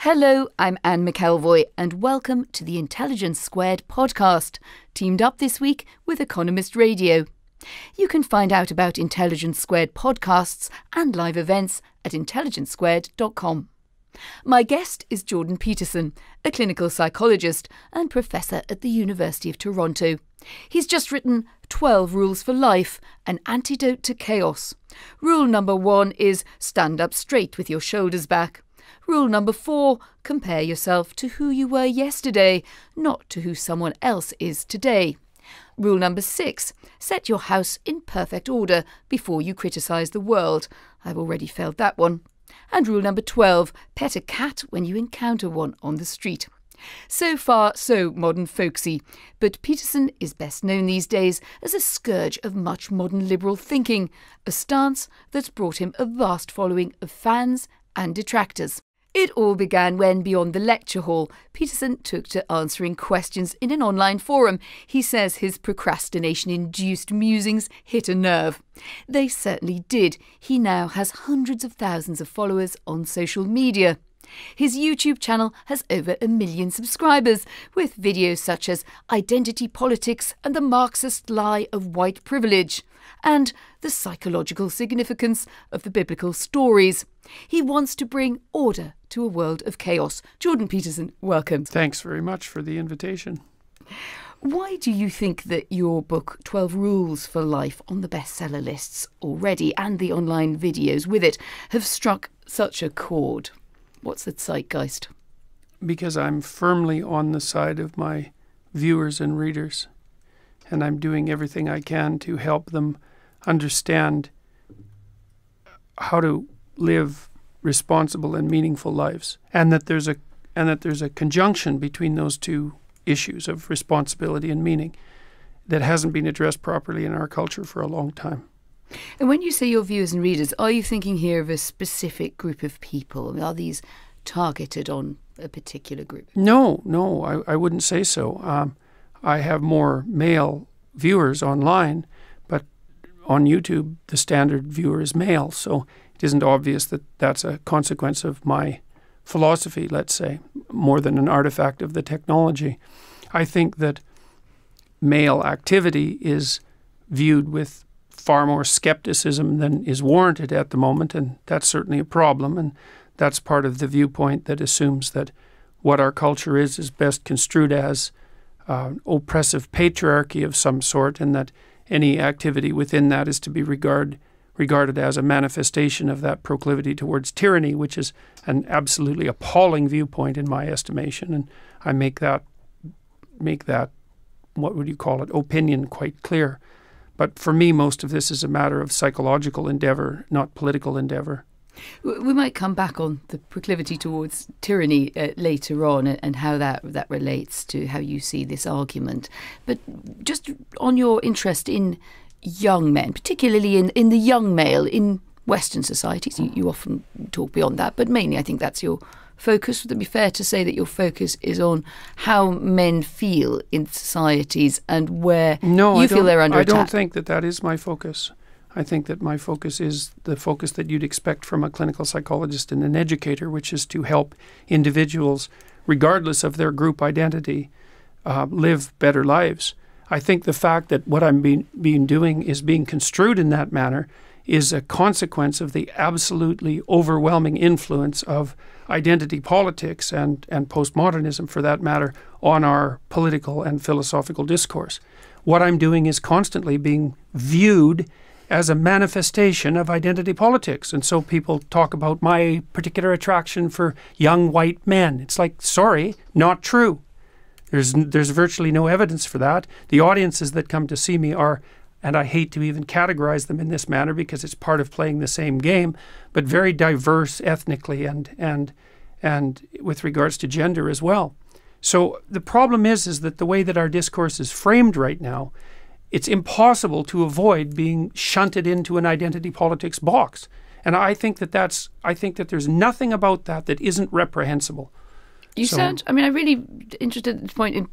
Hello, I'm Anne McElvoy and welcome to the Intelligence Squared podcast, teamed up this week with Economist Radio. You can find out about Intelligence Squared podcasts and live events at intelligencesquared.com. My guest is Jordan Peterson, a clinical psychologist and professor at the University of Toronto. He's just written 12 Rules for Life, an antidote to chaos. Rule number 1 is stand up straight with your shoulders back. Rule number 4, compare yourself to who you were yesterday, not to who someone else is today. Rule number 6, set your house in perfect order before you criticise the world. I've already failed that one. And rule number 12, pet a cat when you encounter one on the street. So far, so modern folksy, but Peterson is best known these days as a scourge of much modern liberal thinking, a stance that's brought him a vast following of fans and detractors. It all began when, beyond the lecture hall, Peterson took to answering questions in an online forum. He says his procrastination-induced musings hit a nerve. They certainly did. He now has hundreds of thousands of followers on social media. His YouTube channel has over 1 million subscribers, with videos such as Identity Politics and the Marxist Lie of White Privilege, and the psychological significance of the biblical stories. He wants to bring order to a world of chaos. Jordan Peterson, welcome. Thanks very much for the invitation. Why do you think that your book, 12 Rules for Life, on the bestseller lists already, and the online videos with it, have struck such a chord? What's the zeitgeist? Because I'm firmly on the side of my viewers and readers, and I'm doing everything I can to help them understand how to live responsible and meaningful lives, and that there's a conjunction between those two issues of responsibility and meaning that hasn't been addressed properly in our culture for a long time. And when you say your viewers and readers, are you thinking here of a specific group of people? Are these targeted on a particular group? No, I wouldn't say so. I have more male viewers online, but on YouTube, the standard viewer is male. So it isn't obvious that that's a consequence of my philosophy, let's say, more than an artifact of the technology. I think that male activity is viewed with far more skepticism than is warranted at the moment, and that's certainly a problem, and that's part of the viewpoint that assumes that what our culture is best construed as oppressive patriarchy of some sort, and that any activity within that is to be regarded as a manifestation of that proclivity towards tyranny, which is an absolutely appalling viewpoint in my estimation, and I make that what would you call it, opinion quite clear. But for me, most of this is a matter of psychological endeavour, not political endeavour. We might come back on the proclivity towards tyranny later on and how that relates to how you see this argument. But just on your interest in young men, particularly in the young male in Western societies, you often talk beyond that, but mainly I think that's your focus. Would it be fair to say that your focus is on how men feel in societies and where you feel they're under attack? I don't think that is my focus. I think that my focus is the focus that you'd expect from a clinical psychologist and an educator, which is to help individuals, regardless of their group identity, live better lives. I think the fact that what I'm being doing is being construed in that manner is a consequence of the absolutely overwhelming influence of identity politics and postmodernism, for that matter, on our political and philosophical discourse. What I'm doing is constantly being viewed as a manifestation of identity politics. And so people talk about my particular attraction for young white men. It's like, sorry, not true. There's virtually no evidence for that. The audiences that come to see me are, and I hate to even categorize them in this manner because it's part of playing the same game, but very diverse ethnically and with regards to gender as well. So the problem is that the way that our discourse is framed right now, it's impossible to avoid being shunted into an identity politics box. And I think that there's nothing about that isn't reprehensible. I'm really interested at this point in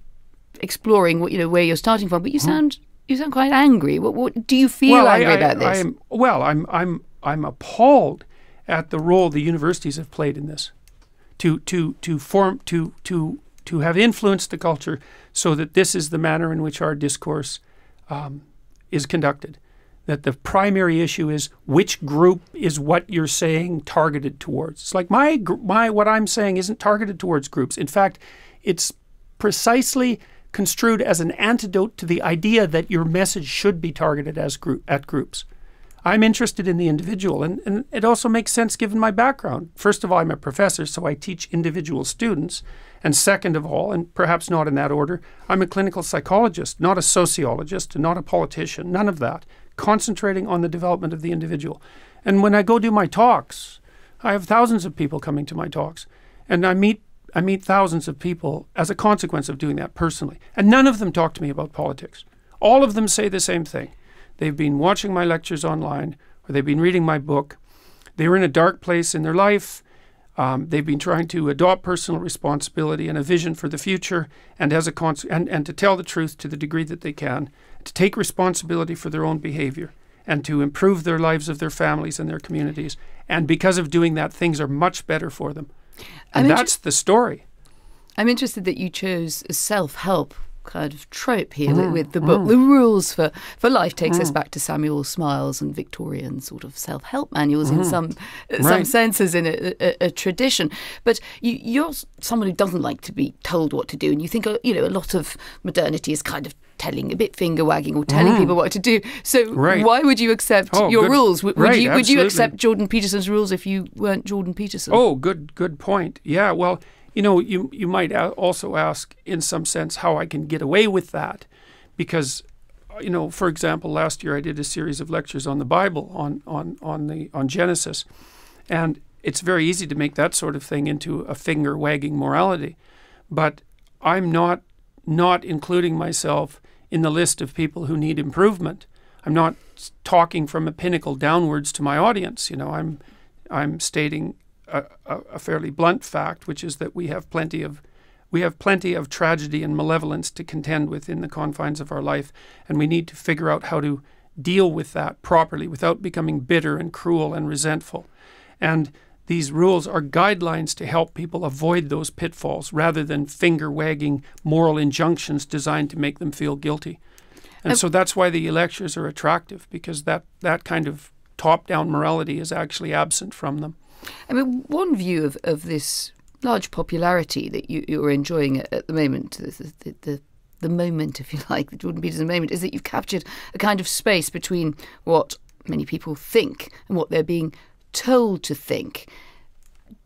exploring where you're starting from, but you sound quite angry. What do you feel angry about this? I'm appalled at the role the universities have played in this. to have influenced the culture so that this is the manner in which our discourse is conducted. That the primary issue is which group is what you're saying targeted towards. It's like what I'm saying isn't targeted towards groups. In fact, it's precisely construed as an antidote to the idea that your message should be targeted at groups. I'm interested in the individual, and it also makes sense given my background. First of all, I'm a professor, so I teach individual students. And second of all, and perhaps not in that order, I'm a clinical psychologist, not a sociologist, not a politician, none of that, concentrating on the development of the individual. And when I go do my talks, I have thousands of people coming to my talks, and I meet thousands of people as a consequence of doing that personally. And none of them talk to me about politics. All of them say the same thing. They've been watching my lectures online, or they've been reading my book. They were in a dark place in their life. They've been trying to adopt personal responsibility and a vision for the future, and and to tell the truth to the degree that they can, to take responsibility for their own behavior, and to improve their lives of their families and their communities. And because of doing that, things are much better for them. And that's the story. I'm interested that you chose a self-help kind of trope here with the book. The Rules for Life takes us back to Samuel Smiles and Victorian sort of self-help manuals in some senses, in a tradition. But you're someone who doesn't like to be told what to do, and you think a lot of modernity is kind of telling, a bit finger wagging or telling people what to do. So why would you accept your rules? Would you accept Jordan Peterson's rules if you weren't Jordan Peterson? Oh, good point. Yeah, well, you might also ask, in some sense, how I can get away with that. Because, for example, last year I did a series of lectures on the Bible, on Genesis. And it's very easy to make that sort of thing into a finger-wagging morality. But I'm not including myself in the list of people who need improvement. I'm not talking from a pinnacle downwards to my audience. I'm stating a fairly blunt fact, which is that we have plenty of tragedy and malevolence to contend with in the confines of our life, and we need to figure out how to deal with that properly without becoming bitter and cruel and resentful. And these rules are guidelines to help people avoid those pitfalls rather than finger-wagging moral injunctions designed to make them feel guilty. And so that's why the lectures are attractive, because that kind of top-down morality is actually absent from them. I mean, one view of this large popularity that you're enjoying at the moment, the moment, if you like, the Jordan Peterson moment, is that you've captured a kind of space between what many people think and what they're being told to think.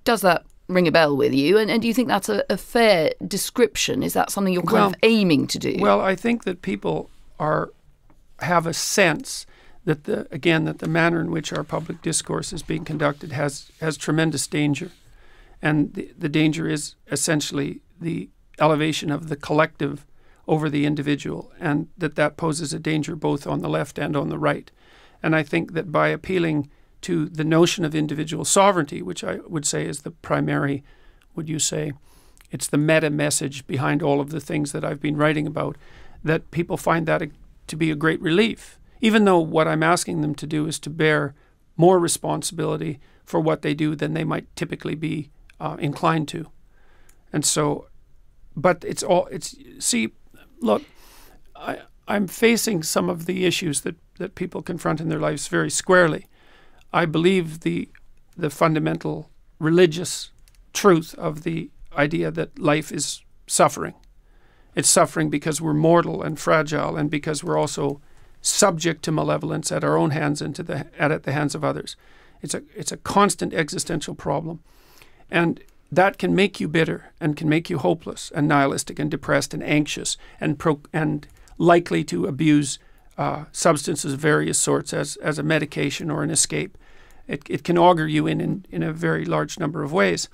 Does that ring a bell with you? And do you think that's a fair description? Is that something you're kind of aiming to do? Well, I think that people have a sense that the manner in which our public discourse is being conducted has tremendous danger. And the danger is essentially the elevation of the collective over the individual, and that poses a danger both on the left and on the right. And I think that by appealing to the notion of individual sovereignty, which I would say is the primary, it's the meta message behind all of the things that I've been writing about, that people find that to be a great relief. Even though what I'm asking them to do is to bear more responsibility for what they do than they might typically be inclined to. And so, but look, I'm facing some of the issues that people confront in their lives very squarely. I believe the fundamental religious truth of the idea that life is suffering. It's suffering because we're mortal and fragile, and because we're also subject to malevolence at our own hands and at the hands of others. It's a constant existential problem. And that can make you bitter and can make you hopeless and nihilistic and depressed and anxious and likely to abuse substances of various sorts as a medication or an escape. It can augur you in a very large number of ways.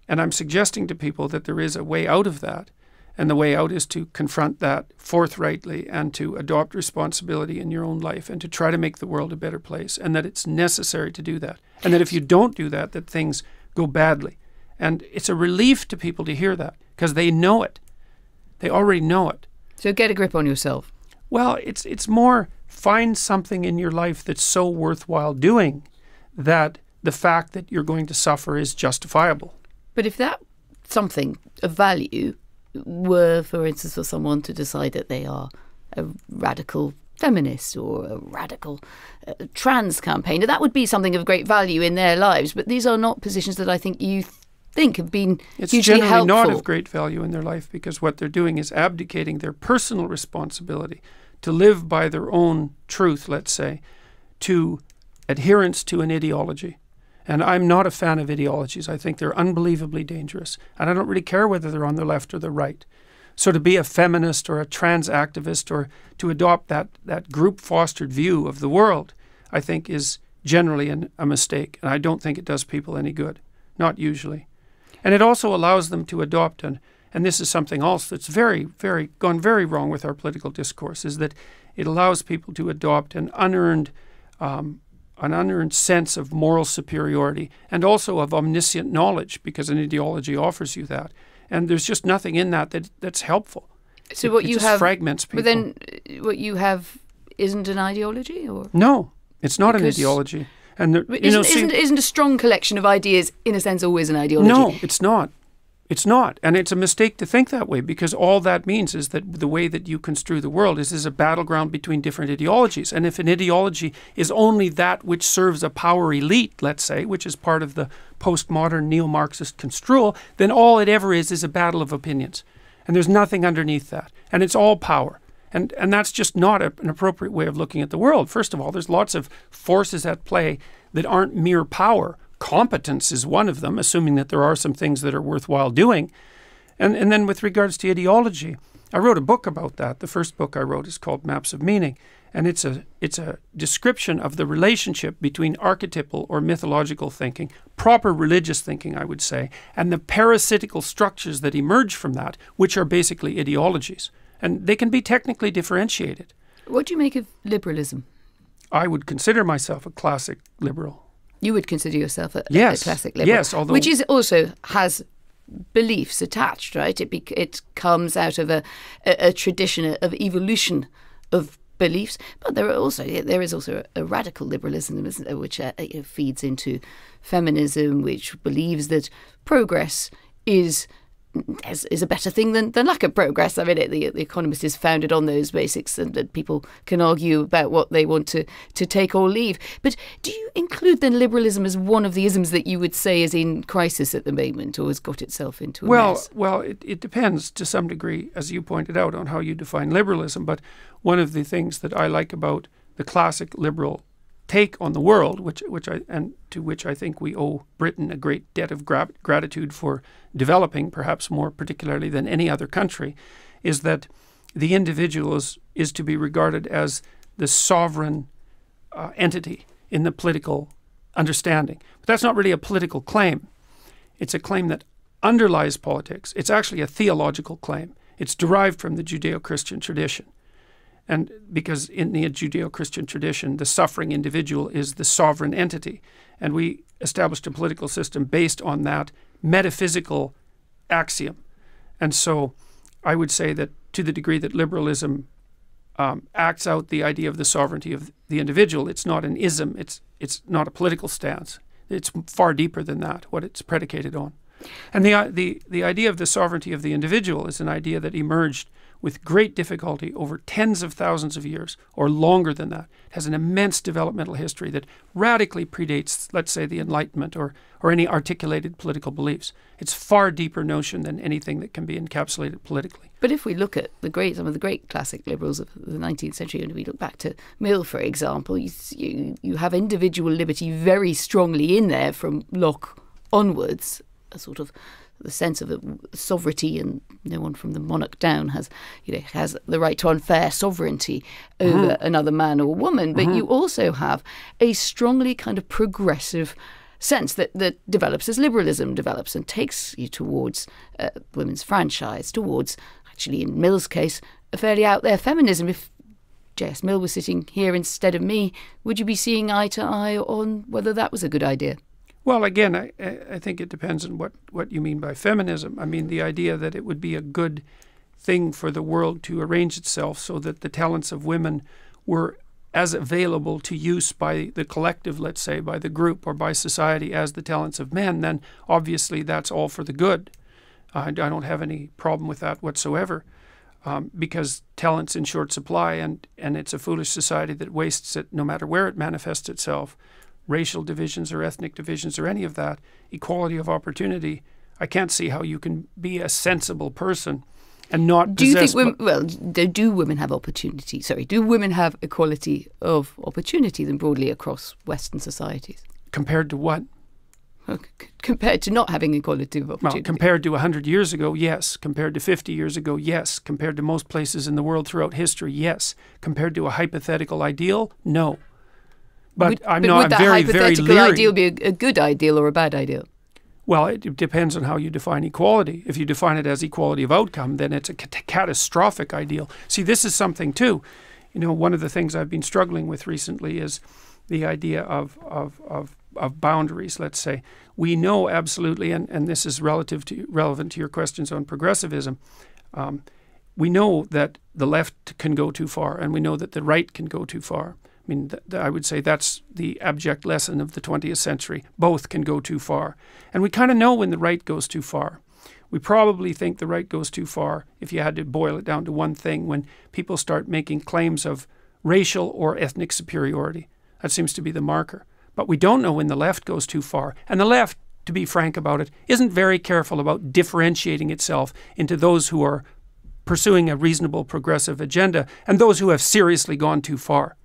And I'm suggesting to people that there is a way out of that. And the way out is to confront that forthrightly and to adopt responsibility in your own life and to try to make the world a better place, and that it's necessary to do that. And that if you don't do that, that things go badly. And it's a relief to people to hear that, because they know it. They already know it. So get a grip on yourself. Well, it's more find something in your life that's so worthwhile doing that the fact that you're going to suffer is justifiable. But if that something of value were, for instance, for someone to decide that they are a radical feminist or a radical trans campaigner, that would be something of great value in their lives. But these are not positions that I think you think have been it's hugely helpful. It's generally not of great value in their life, because what they're doing is abdicating their personal responsibility to live by their own truth, let's say, to adherence to an ideology. And I'm not a fan of ideologies. I think they're unbelievably dangerous. And I don't really care whether they're on the left or the right. So to be a feminist or a trans activist or to adopt that group-fostered view of the world, I think is generally a mistake. And I don't think it does people any good. Not usually. And it also allows them to adopt, and this is something else that's gone very wrong with our political discourse, is that it allows people to adopt an unearned sense of moral superiority and also of omniscient knowledge, because an ideology offers you that. And there's just nothing in that's helpful. So what it you just have fragments people. But then what you have isn't an ideology, or no, it's not an ideology. And isn't a strong collection of ideas in a sense always an ideology? No, it's not. It's not. And it's a mistake to think that way, because all that means is that the way that you construe the world is a battleground between different ideologies. And if an ideology is only that which serves a power elite, let's say, which is part of the postmodern neo-Marxist construal, then all it ever is a battle of opinions. And there's nothing underneath that. And it's all power. And that's just not an appropriate way of looking at the world. First of all, there's lots of forces at play that aren't mere power. Competence is one of them, assuming that there are some things that are worthwhile doing. And then with regards to ideology, I wrote a book about that. The first book I wrote is called Maps of Meaning. And it's a description of the relationship between archetypal or mythological thinking, proper religious thinking, I would say, and the parasitical structures that emerge from that, which are basically ideologies. And they can be technically differentiated. What do you make of liberalism? I would consider myself a classic liberal. You would consider yourself a classic liberal? Yes, although... Which is also has beliefs attached, right? It comes out of a tradition of evolution of beliefs, but there is also a radical liberalism, isn't there, which feeds into feminism, which believes that progress is a better thing than lack of progress. I mean, the Economist is founded on those basics, and that people can argue about what they want to take or leave. But do you include then liberalism as one of the isms that you would say is in crisis at the moment, or has got itself into a mess? Well, it depends to some degree, as you pointed out, on how you define liberalism. But one of the things that I like about the classic liberal take on the world, to which I think we owe Britain a great debt of gratitude for developing, perhaps more particularly than any other country, is that the individual is to be regarded as the sovereign entity in the political understanding. But that's not really a political claim. It's a claim that underlies politics. It's actually a theological claim. It's derived from the Judeo-Christian tradition. And because in the Judeo-Christian tradition, the suffering individual is the sovereign entity. And we established a political system based on that metaphysical axiom. And so I would say that to the degree that liberalism acts out the idea of the sovereignty of the individual, it's not an ism, it's not a political stance. It's far deeper than that, what it's predicated on. And the idea of the sovereignty of the individual is an idea that emerged with great difficulty over tens of thousands of years, or longer than that. It has an immense developmental history that radically predates, let's say, the Enlightenment or any articulated political beliefs. It's a far deeper notion than anything that can be encapsulated politically. But if we look at some of the great classic liberals of the 19th century, and we look back to Mill, for example, you have individual liberty very strongly in there from Locke onwards, a sort of the sense of sovereignty, and no one from the monarch down has the right to unfair sovereignty over another man or woman. But you also have a strongly kind of progressive sense that develops as liberalism develops and takes you towards women's franchise, towards, actually in Mill's case, a fairly out there feminism. If J.S. Mill was sitting here instead of me, would you be seeing eye to eye on whether that was a good idea? Well, again, I think it depends on what you mean by feminism. I mean, the idea that it would be a good thing for the world to arrange itself so that the talents of women were as available to use by the collective, let's say, by the group or by society as the talents of men, then obviously that's all for the good. I don't have any problem with that whatsoever, because talent's in short supply, and it's a foolish society that wastes it no matter where it manifests itself. Racial divisions or ethnic divisions or any of that, equality of opportunity. I can't see how you can be a sensible person and not do you possess... think women, do women have opportunity? Sorry, do women have equality of opportunity then broadly across Western societies? Compared to what? Compared to not having equality of opportunity. Well, compared to 100 years ago, yes. Compared to 50 years ago, yes. Compared to most places in the world throughout history, yes. Compared to a hypothetical ideal, no. But I'm very, very leery. Would that hypothetical ideal be a good ideal or a bad ideal? Well, it depends on how you define equality. If you define it as equality of outcome, then it's a catastrophic ideal. See, this is something too. One of the things I've been struggling with recently is the idea of boundaries, let's say. We know absolutely, and this is relevant to your questions on progressivism, we know that the left can go too far, and we know that the right can go too far. I mean, I would say that's the abject lesson of the 20th century. Both can go too far. And we kind of know when the right goes too far. We probably think the right goes too far, if you had to boil it down to one thing, when people start making claims of racial or ethnic superiority. That seems to be the marker. But we don't know when the left goes too far. And the left, to be frank about it, isn't very careful about differentiating itself into those who are pursuing a reasonable progressive agenda and those who have seriously gone too far.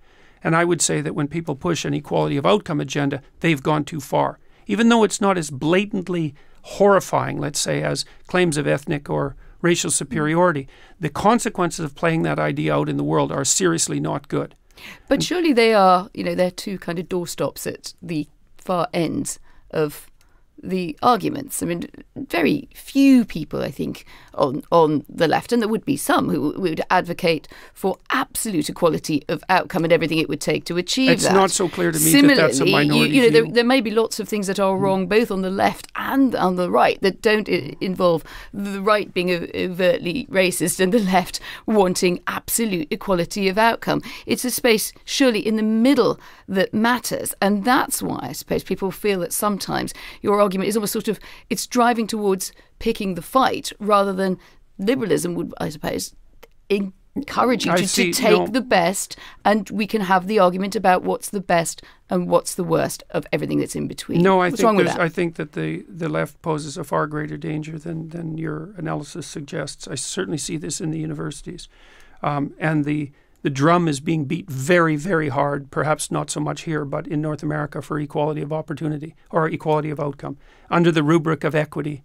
And I would say that when people push an equality of outcome agenda, they've gone too far. Even though it's not as blatantly horrifying, let's say, as claims of ethnic or racial superiority, the consequences of playing that idea out in the world are seriously not good. But surely they are, they're two kind of doorstops at the far ends of the arguments. I mean, very few people, I think, on the left, and there would be some who would advocate for absolute equality of outcome and everything it would take to achieve that. It's not so clear to me Similarly, that that's a minority view. There may be lots of things that are wrong both on the left and on the right that don't involve the right being overtly racist and the left wanting absolute equality of outcome. It's a space surely in the middle that matters, and that's why I suppose people feel that sometimes your argument is almost sort of, it's driving towards picking the fight rather than liberalism would, I suppose, encourage you to take the best, and we can have the argument about what's the best and what's the worst of everything that's in between. No, I think that the left poses a far greater danger than your analysis suggests. I certainly see this in the universities. And the drum is being beat very, very hard, perhaps not so much here, but in North America, for equality of opportunity or equality of outcome under the rubric of equity.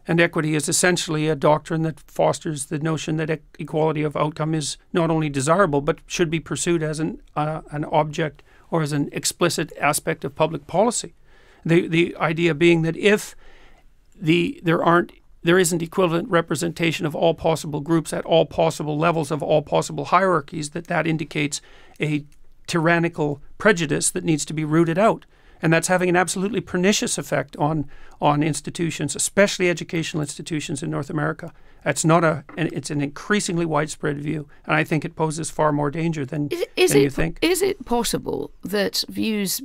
And equity is essentially a doctrine that fosters the notion that equality of outcome is not only desirable, but should be pursued as an object or as an explicit aspect of public policy. The idea being that if there isn't equivalent representation of all possible groups at all possible levels of all possible hierarchies, that indicates a tyrannical prejudice that needs to be rooted out. And that's having an absolutely pernicious effect on institutions, especially educational institutions in North America. It's an increasingly widespread view, and I think it poses far more danger than you think. Is it possible that views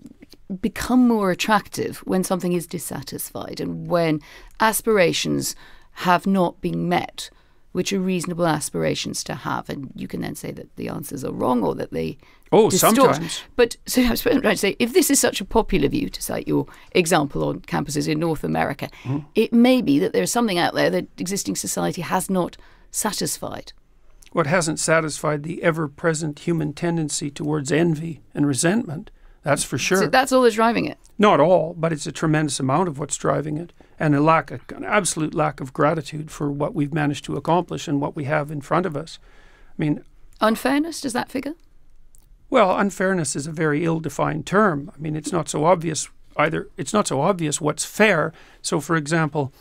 become more attractive when something is dissatisfied and when aspirations have not been met, which are reasonable aspirations to have, and you can then say that the answers are wrong or that they distort. Sometimes. But so I was trying to say, if this is such a popular view, to cite your example on campuses in North America, it may be that there's something out there that existing society has not satisfied. What hasn't satisfied the ever-present human tendency towards envy and resentment. That's for sure. So that's all that's driving it? Not all, but it's a tremendous amount of what's driving it. And an absolute lack of gratitude for what we've managed to accomplish and what we have in front of us. I mean, unfairness, does that figure? Well, unfairness is a very ill-defined term. I mean, it's not so obvious either. It's not so obvious what's fair. So, for example,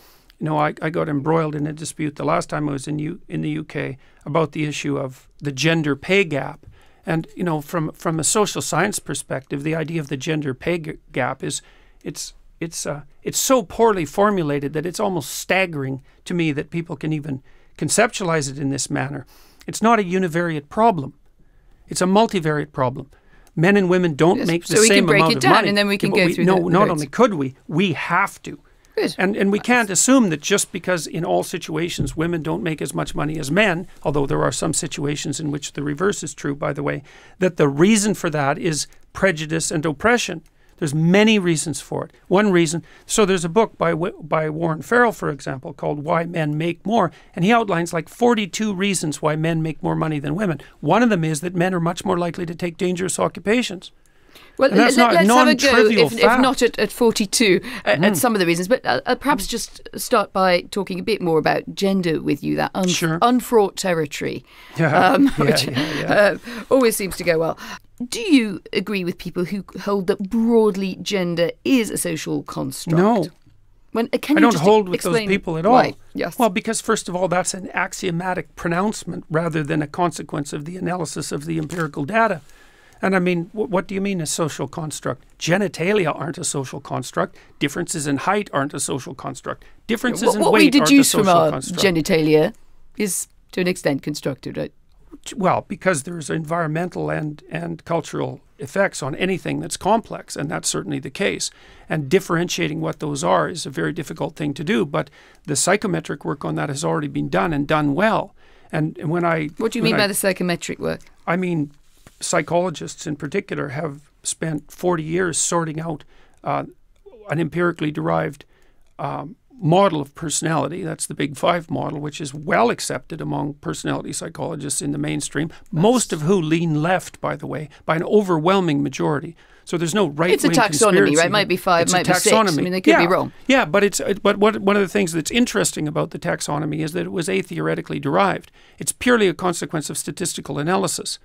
I got embroiled in a dispute the last time I was in the UK about the issue of the gender pay gap. And, from a social science perspective, the idea of the gender pay gap is it's so poorly formulated that it's almost staggering to me that people can even conceptualize it in this manner. It's not a univariate problem. It's a multivariate problem. Men and women don't make the so we same can break amount it of down money. and then we can go through No, the not votes. only could we have to. Good. And we can't assume that just because in all situations women don't make as much money as men, although there are some situations in which the reverse is true, by the way, that the reason for that is prejudice and oppression. There's many reasons for it. One reason, so there's a book by Warren Farrell, for example, called Why Men Make More, and he outlines like 42 reasons why men make more money than women. One of them is that men are much more likely to take dangerous occupations. Well, and that's not a let's have a go, non-trivial if fact. not at 42, at some of the reasons. But perhaps just start by talking a bit more about gender with you, that unfraught territory, which always seems to go well. Do you agree with people who hold that broadly gender is a social construct? No. I don't hold with those people at all. Why? Yes. Well, because first of all, that's an axiomatic pronouncement rather than a consequence of the analysis of the empirical data. And I mean, what do you mean a social construct? Genitalia aren't a social construct. Differences in height aren't a social construct. Differences in weight aren't a social construct. What we deduce from our genitalia is to an extent constructed, right? Well, because there's environmental and cultural effects on anything that's complex, and that's certainly the case. And differentiating what those are is a very difficult thing to do, but the psychometric work on that has already been done and done well. And What do you mean by the psychometric work? I mean, psychologists in particular have spent 40 years sorting out an empirically derived model of personality. That's the Big Five model, which is well accepted among personality psychologists in the mainstream, most of who lean left, by the way, by an overwhelming majority. So there's no right-wing It's a taxonomy, right? It might be five, it's might be six. I mean, they could be wrong. Yeah, but one of the things that's interesting about the taxonomy is that it was atheoretically derived. It's purely a consequence of statistical analysis.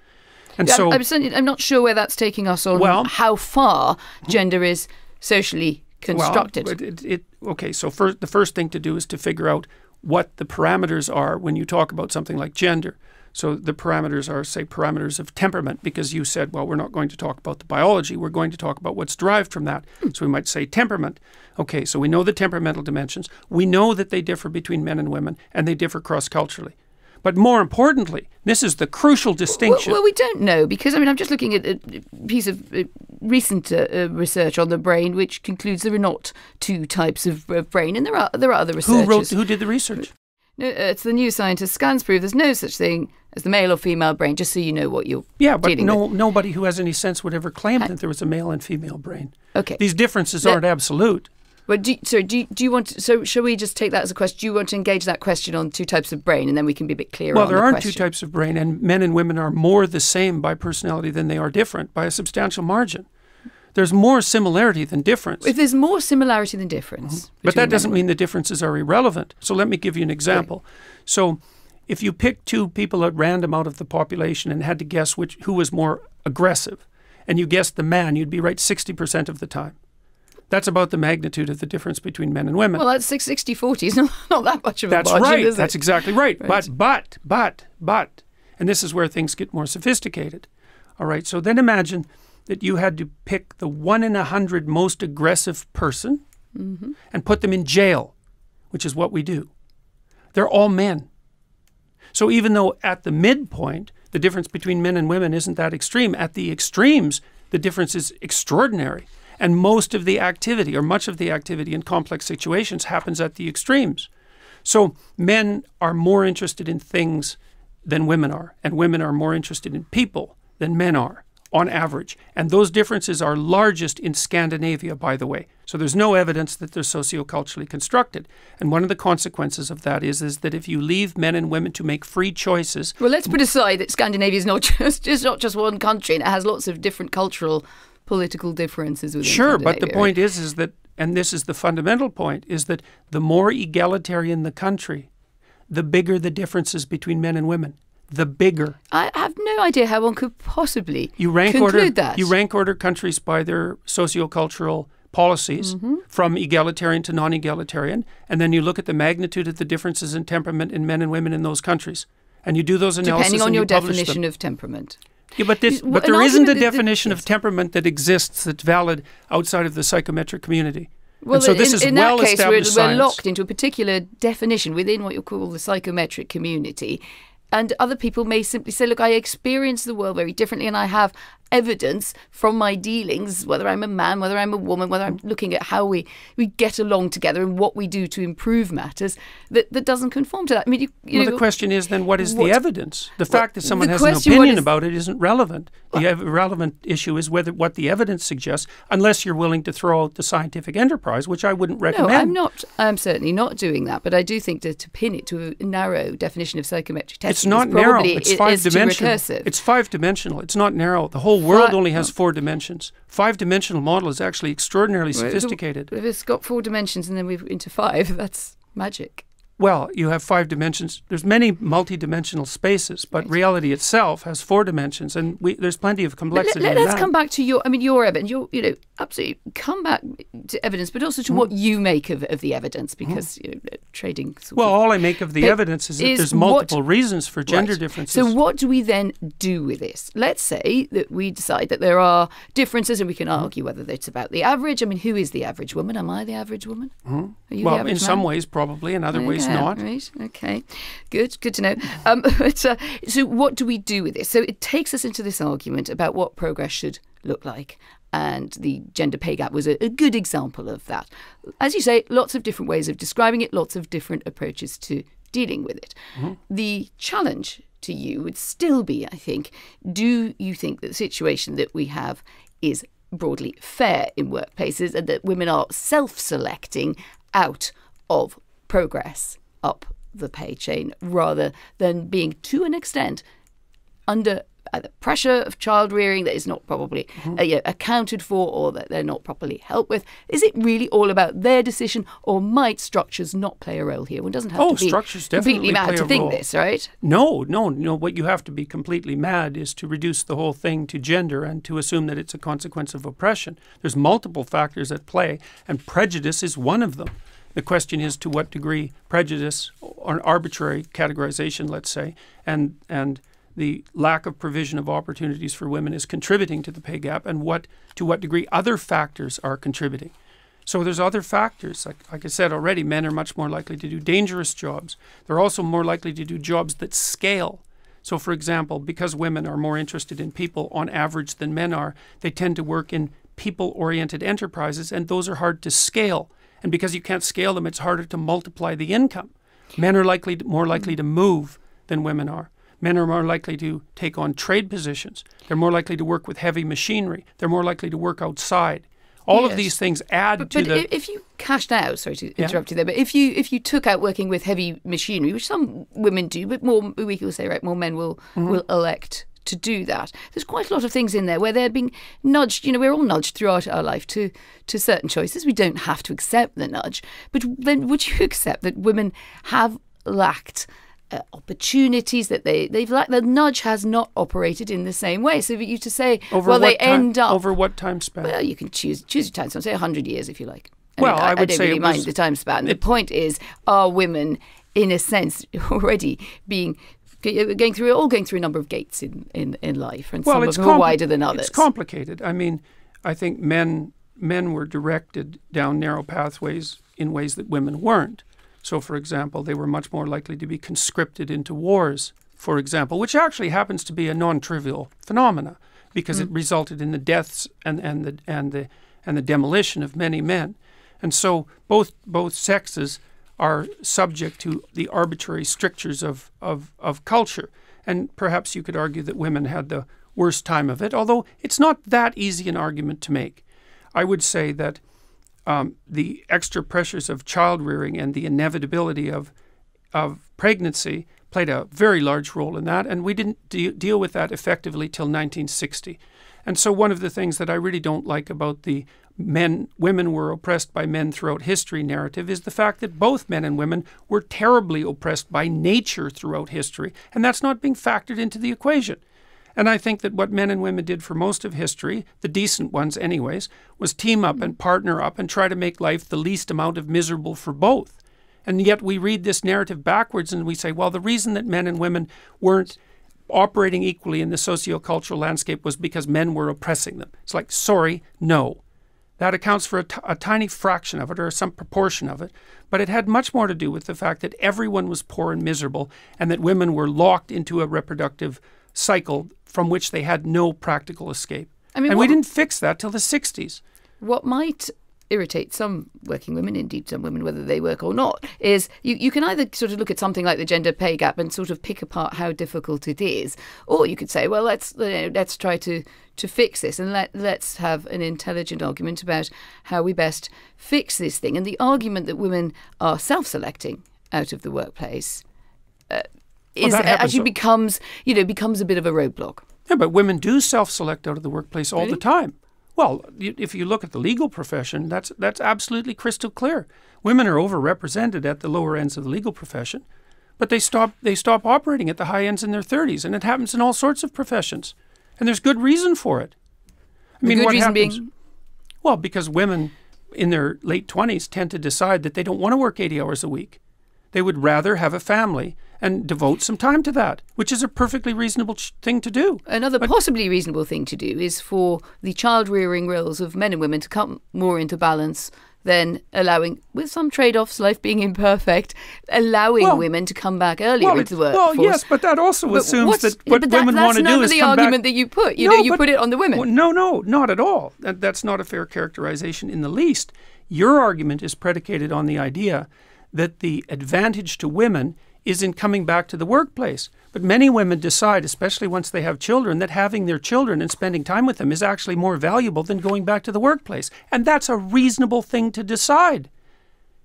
And so I'm not sure where that's taking us on how far gender is socially constructed. Okay, so the first thing to do is to figure out what the parameters are when you talk about something like gender. So the parameters are, say, parameters of temperament, because you said, well, we're not going to talk about the biology, we're going to talk about what's derived from that. So we might say temperament. Okay, so we know the temperamental dimensions. We know that they differ between men and women, and they differ cross-culturally. But more importantly, this is the crucial distinction. Well, we don't know, because, I mean, I'm just looking at a piece of recent research on the brain, which concludes there are not two types of brain, and there are other researchers. Who did the research? No, it's the New Scientist. Scans prove there's no such thing as the male or female brain, just so you know what you're dealing with. Nobody who has any sense would ever claim that there was a male and female brain. Okay. These differences aren't absolute. But do you want to, so shall we just take that as a question? Do you want to engage that question on two types of brain, and then we can be a bit clearer on the question? Well, there aren't two types of brain, and men and women are more the same by personality than they are different by a substantial margin. There's more similarity than difference. If there's more similarity than difference. But that doesn't mean the differences are irrelevant. So let me give you an example. Right. So if you pick two people at random out of the population and had to guess who was more aggressive, and you guessed the man, you'd be right 60% of the time. That's about the magnitude of the difference between men and women. Well, that's 60-40. It's not that much of a margin, right. is it? That's exactly right. But, and this is where things get more sophisticated. All right, so then imagine that you had to pick the 1 in 100 most aggressive person and put them in jail, which is what we do. They're all men. So even though at the midpoint, the difference between men and women isn't that extreme, at the extremes, the difference is extraordinary. And most of the activity, or much of the activity in complex situations, happens at the extremes. So men are more interested in things than women are, and women are more interested in people than men are, on average. And those differences are largest in Scandinavia, by the way. So there's no evidence that they're socioculturally constructed. And one of the consequences of that is that if you leave men and women to make free choices... Well, let's put aside that Scandinavia is not just one country, and it has lots of different cultural political differences within Sure, but the point right? is that, and this is the fundamental point, is that the more egalitarian the country, the bigger the differences between men and women. The bigger. I have no idea how one could possibly conclude that. You rank order countries by their sociocultural policies, from egalitarian to non-egalitarian, and then you look at the magnitude of the differences in temperament in men and women in those countries. And you do those analyses depending on your publish definition them. Of temperament. Yeah, but there isn't a definition of temperament that exists that's valid outside of the psychometric community. Well, and so this is in well that case, established we're science. locked into a particular definition within what you call the psychometric community. And other people may simply say, look, I experience the world very differently, and I have evidence from my dealings, whether I'm a man, whether I'm a woman, whether I'm looking at how we get along together and what we do to improve matters, that doesn't conform to that. I mean, the question is then, what is the evidence? The fact that someone has an opinion about it isn't relevant. The relevant issue is what the evidence suggests, unless you're willing to throw out the scientific enterprise, which I wouldn't recommend. No, I'm not. I'm certainly not doing that. But I do think that to pin it to a narrow definition of psychometric testing it's not narrow. It's five-dimensional. It's five-dimensional. It's not narrow. The whole world only has 4 dimensions. 5-dimensional model is actually extraordinarily sophisticated. If it's got 4 dimensions and then we're into 5, that's magic. Well, you have 5 dimensions. There's many multi-dimensional spaces, but reality itself has 4 dimensions, and there's plenty of complexity. Let's come back to your evidence. Absolutely come back to evidence, but also to what you make of the evidence, because trading. All I make of the evidence is that there's multiple reasons for gender differences. So what do we then do with this? Let's say that we decide that there are differences, and we can argue whether it's about the average. I mean, who is the average woman? Am I the average woman? Are you the average in some ways, probably. In other ways, not. Right. Okay. Good to know. So what do we do with this? So it takes us into this argument about what progress should look like. And the gender pay gap was a good example of that. As you say, lots of different ways of describing it, lots of different approaches to dealing with it. The challenge to you would still be, I think, do you think that the situation that we have is broadly fair in workplaces and that women are self-selecting out of progress up the pay chain rather than being, to an extent, under either pressure of child rearing that is not probably accounted for, or that they're not properly helped with? Is it really all about their decision, or might structures not play a role here? One doesn't have to be completely mad to think this, right? No. What you have to be completely mad is to reduce the whole thing to gender and to assume that it's a consequence of oppression. There's multiple factors at play, and prejudice is one of them. The question is to what degree prejudice, or arbitrary categorization, let's say, and the lack of provision of opportunities for women is contributing to the pay gap, and to what degree other factors are contributing. So there's other factors. Like I said already, men are much more likely to do dangerous jobs. They're also more likely to do jobs that scale. So, for example, because women are more interested in people on average than men are, they tend to work in people-oriented enterprises, and those are hard to scale. And because you can't scale them, it's harder to multiply the income. Men are more likely to move than women are. Men are more likely to take on trade positions. They're more likely to work with heavy machinery. They're more likely to work outside. All of these things add to the... But if you cashed out, sorry to interrupt you there, but if you took out working with heavy machinery, which some women do, but more, we will say, right, more men will elect to do that. There's quite a lot of things in there where they're being nudged. We're all nudged throughout our life to certain choices. We don't have to accept the nudge. But then would you accept that women have lacked opportunities, that they've lacked, the nudge has not operated in the same way? So for you to say, end up... Over what time span? Well, you can choose your time span, say 100 years if you like. I would don't say really mind the time span. The point is, are women, in a sense, already going through a number of gates in life, and some of them are wider than others? It's complicated. I mean, I think men were directed down narrow pathways in ways that women weren't. So, for example, they were much more likely to be conscripted into wars, for example, which actually happens to be a non-trivial phenomena, because it resulted in the deaths and the demolition of many men. And so both sexes are subject to the arbitrary strictures of culture. And perhaps you could argue that women had the worst time of it, although it's not that easy an argument to make. I would say that the extra pressures of child rearing and the inevitability of pregnancy played a very large role in that, and we didn't deal with that effectively till 1960. And so one of the things that I really don't like about the women were oppressed by men throughout history narrative is the fact that both men and women were terribly oppressed by nature throughout history, and that's not being factored into the equation. And I think that what men and women did for most of history, the decent ones anyways, was team up and partner up and try to make life the least amount of miserable for both. And yet we read this narrative backwards and we say, well, the reason that men and women weren't operating equally in the sociocultural landscape was because men were oppressing them. It's like, sorry, no. That accounts for a tiny fraction of it, or some proportion of it, but it had much more to do with the fact that everyone was poor and miserable, and that women were locked into a reproductive cycle from which they had no practical escape. I mean, and we didn't fix that till the 60s. What might irritate some working women, indeed some women, whether they work or not, is you can either sort of look at something like the gender pay gap and sort of pick apart how difficult it is, or you could say, well, let's try to fix this, and let's have an intelligent argument about how we best fix this thing. And the argument that women are self-selecting out of the workplace becomes a bit of a roadblock. Yeah, but women do self-select out of the workplace all the time. Well, if you look at the legal profession, that's absolutely crystal clear. Women are overrepresented at the lower ends of the legal profession, but they stop operating at the high ends in their 30s, and it happens in all sorts of professions. And there's good reason for it. I mean, what reason happens? Being? Well, because women in their late 20s tend to decide that they don't want to work 80 hours a week. They would rather have a family and devote some time to that, which is a perfectly reasonable thing to do. Another possibly reasonable thing to do is for the child-rearing roles of men and women to come more into balance than allowing, with some trade-offs, life being imperfect, allowing women to come back earlier into the workforce. Well, yes, but that also assumes that what women want to do is come back. That's never the argument that you put. You put it on the women. Well, no, not at all. That's not a fair characterization in the least. Your argument is predicated on the idea that the advantage to women is in coming back to the workplace. But many women decide, especially once they have children, that having their children and spending time with them is actually more valuable than going back to the workplace. And that's a reasonable thing to decide.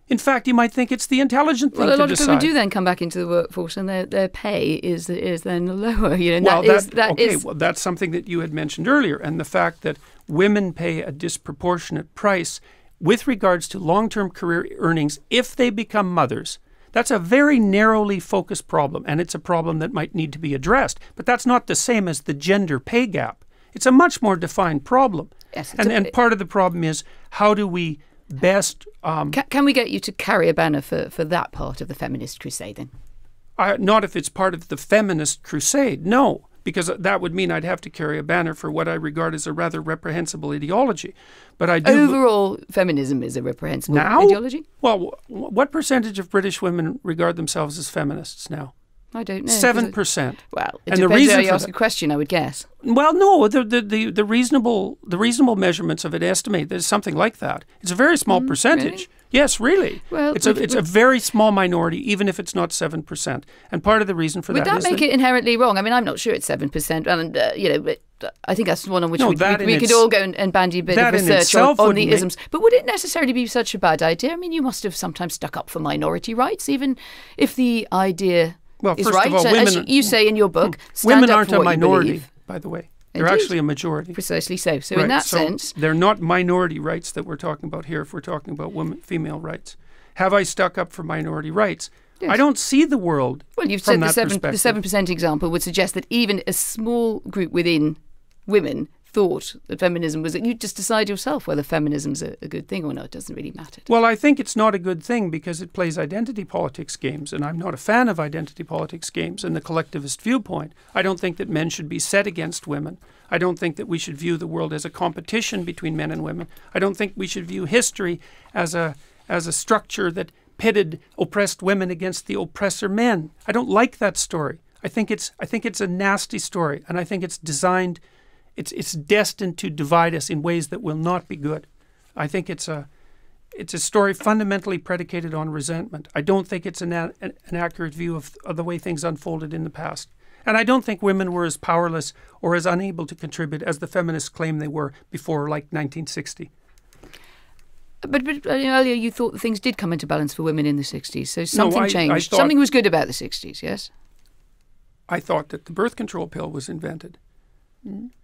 In fact, you might think it's the intelligent thing to decide. Well, a lot of women do then come back into the workforce, and their pay is then lower. Well, that's something that you had mentioned earlier, and the fact that women pay a disproportionate price with regards to long-term career earnings if they become mothers. That's a very narrowly focused problem, and it's a problem that might need to be addressed. But that's not the same as the gender pay gap. It's a much more defined problem. Yes, and part of the problem is, how do we best... Can we get you to carry a banner for that part of the feminist crusade then? Not if it's part of the feminist crusade, no. Because that would mean I'd have to carry a banner for what I regard as a rather reprehensible ideology. But I do... Overall, feminism is a reprehensible ideology? Well, what percentage of British women regard themselves as feminists now? I don't know. 7%. Well, it depends how you ask a question, I would guess. Well, no, the reasonable measurements of it estimate there's something like that. It's a very small percentage. Really? Yes, really. Well, it's a very small minority, even if it's not 7%. And part of the reason for that is... Would that make it inherently wrong? I mean, I'm not sure it's 7%. And, but I think that's one on which we could all go and bandy a bit of research on the isms. But would it necessarily be such a bad idea? I mean, you must have sometimes stuck up for minority rights, even if the idea is right. Of all, as you say in your book, stand women up aren't for what a minority, you believe. by the way. They're Indeed. actually a majority. Precisely so. So in that sense... They're not minority rights that we're talking about here if we're talking about female rights. Have I stuck up for minority rights? Yes. I don't see the world Well, you've from said that the 7% example would suggest that even a small group within women thought that feminism was... You just decide yourself whether feminism's a good thing or not. It doesn't really matter. Well, I think it's not a good thing because it plays identity politics games, and I'm not a fan of identity politics games and the collectivist viewpoint. I don't think that men should be set against women. I don't think that we should view the world as a competition between men and women. I don't think we should view history as a structure that pitted oppressed women against the oppressor men. I don't like that story. I think it's a nasty story, and I think it's designed... It's destined to divide us in ways that will not be good. I think it's a story fundamentally predicated on resentment. I don't think it's an accurate view of the way things unfolded in the past. And I don't think women were as powerless or as unable to contribute as the feminists claim they were before, like, 1960. But earlier you thought that things did come into balance for women in the 60s, so something changed. Something was good about the 60s, yes? I thought that the birth control pill was invented.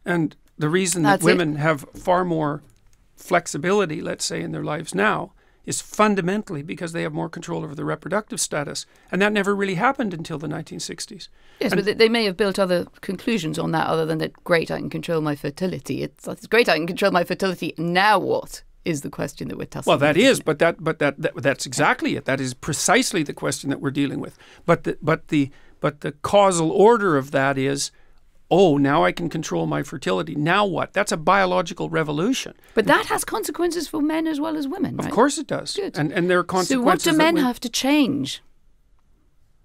And the reason that women have far more flexibility, let's say, in their lives now is fundamentally because they have more control over their reproductive status. And that never really happened until the 1960s. Yes, but they may have built other conclusions on that other than that, great, I can control my fertility. It's great, I can control my fertility. Now what is the question that we're tussling with? Well, that is, but that's exactly it. That is precisely the question that we're dealing with. But the causal order of that is, oh, now I can control my fertility. Now what? That's a biological revolution. But that has consequences for men as well as women, right? Of course it does. Good. And there are consequences. So what do men have to change?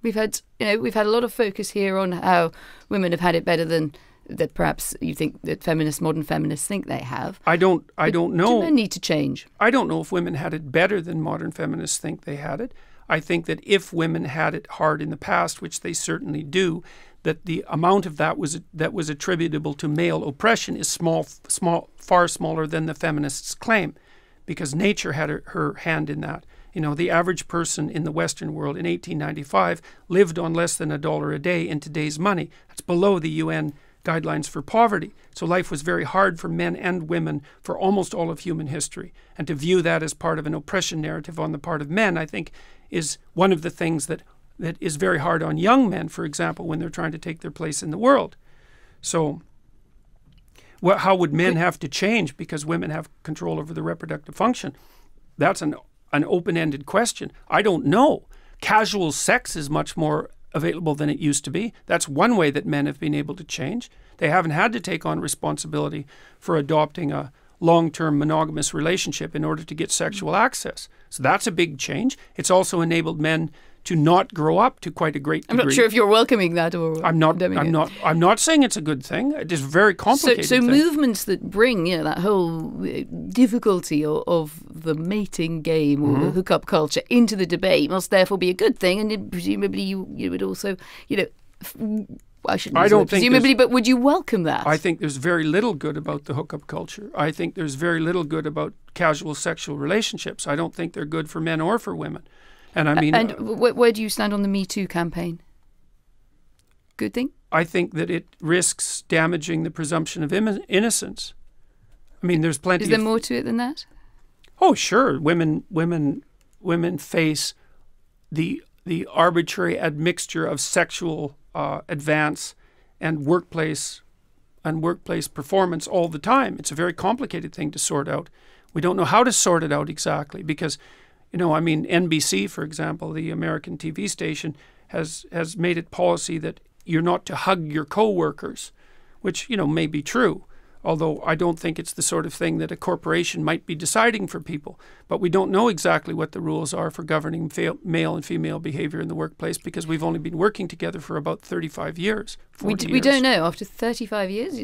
We've had a lot of focus here on how women have had it better than that perhaps you think that modern feminists think they have. I don't know. Do men need to change? I don't know if women had it better than modern feminists think they had it. I think that if women had it hard in the past, which they certainly do, that the amount of that was attributable to male oppression is far smaller than the feminists claim, because nature had her hand in that. The average person in the Western world in 1895 lived on less than $1 a day in today's money. That's below the UN guidelines for poverty. So life was very hard for men and women for almost all of human history. And to view that as part of an oppression narrative on the part of men, I think, is one of the things that is very hard on young men, for example, when they're trying to take their place in the world. So how would men have to change because women have control over the reproductive function? That's an open-ended question. I don't know. Casual sex is much more available than it used to be. That's one way that men have been able to change. They haven't had to take on responsibility for adopting a long-term monogamous relationship in order to get sexual access. So that's a big change. It's also enabled men to not grow up to quite a great degree. I'm not sure if you're welcoming that or I'm not saying it's a good thing. It is very complicated. So movements that bring that whole difficulty of the mating game or the hookup culture into the debate must therefore be a good thing, and presumably you would also I don't think but would you welcome that? I think there's very little good about the hookup culture. I think there's very little good about casual sexual relationships. I don't think they're good for men or for women. And I mean, where do you stand on the Me Too campaign? Good thing? I think that it risks damaging the presumption of innocence. I mean, there's plenty. Is there more to it than that? Oh, sure. Women face the arbitrary admixture of sexual advance and workplace performance all the time. It's a very complicated thing to sort out. We don't know how to sort it out exactly because, NBC, for example, the American TV station, has made it policy that you're not to hug your co-workers, which, may be true, although I don't think it's the sort of thing that a corporation might be deciding for people. But we don't know exactly what the rules are for governing male and female behavior in the workplace because we've only been working together for about 35 years, 40 years. We don't know. After 35 years,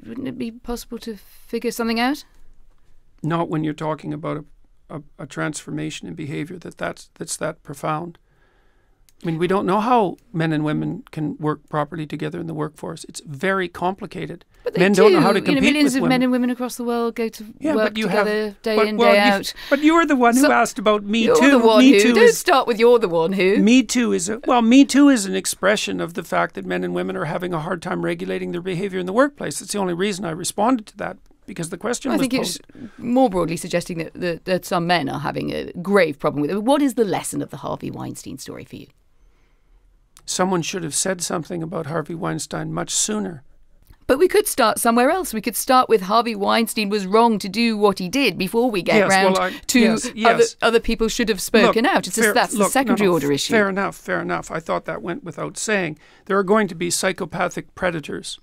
wouldn't it be possible to figure something out? Not when you're talking about a transformation in behavior that's that profound. I mean, we don't know how men and women can work properly together in the workforce. It's very complicated. But men don't know how to compete millions with of men and women across the world go to work together day in, day out. But you were the one who asked about Me Too. You're the one who. Don't start with you're the one who. Me Too is an expression of the fact that men and women are having a hard time regulating their behavior in the workplace. That's the only reason I responded to that. Because the question was posed. I think it's more broadly suggesting that some men are having a grave problem with it. What is the lesson of the Harvey Weinstein story for you? Someone should have said something about Harvey Weinstein much sooner. But we could start somewhere else. We could start with Harvey Weinstein was wrong to do what he did before we get other people should have spoken out. It's that's a secondary order issue. Fair enough. I thought that went without saying. There are going to be psychopathic predators.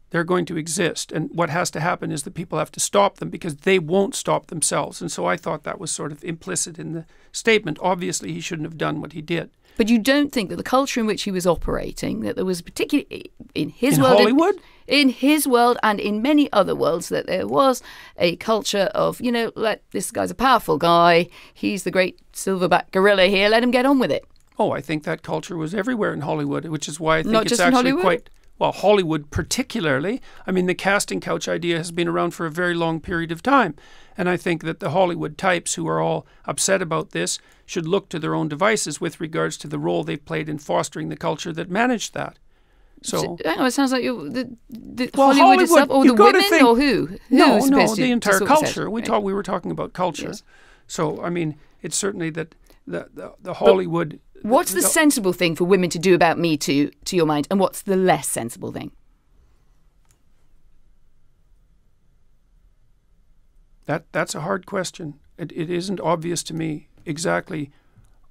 They're going to exist. And what has to happen is that people have to stop them because they won't stop themselves. And so I thought that was sort of implicit in the statement. Obviously, he shouldn't have done what he did. But you don't think that the culture in which he was operating, that there was particularly in his world, Hollywood? In his world and in many other worlds, that there was a culture of, this guy's a powerful guy. He's the great silverback gorilla here. Let him get on with it. Oh, I think that culture was everywhere in Hollywood, which is why I think Not it's just in actually Hollywood? quite... Well, Hollywood particularly. I mean, the casting couch idea has been around for a very long period of time. And I think that the Hollywood types who are all upset about this should look to their own devices with regards to the role they've played in fostering the culture that managed that. So it sounds like the Hollywood itself, or the women, or who? No, the entire culture. We were talking about culture. Yes. So, I mean, it's certainly that the Hollywood... What's the sensible thing for women to do about Me Too, to your mind, and what's the less sensible thing? That's a hard question. It isn't obvious to me exactly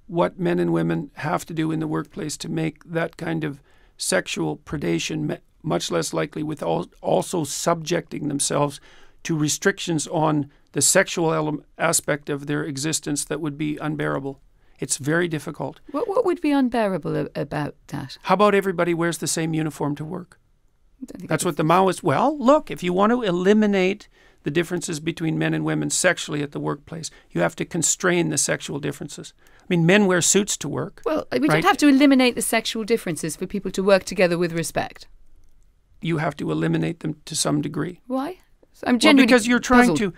what men and women have to do in the workplace to make that kind of sexual predation much less likely, with also subjecting themselves to restrictions on the sexual aspect of their existence that would be unbearable. It's very difficult. What would be unbearable about that? How about everybody wears the same uniform to work? That's what the Maoists... Well, look, if you want to eliminate the differences between men and women sexually at the workplace, you have to constrain the sexual differences. I mean, men wear suits to work. Well, we don't have to eliminate the sexual differences for people to work together with respect. You have to eliminate them to some degree. Why? I'm genuinely because you're trying puzzled.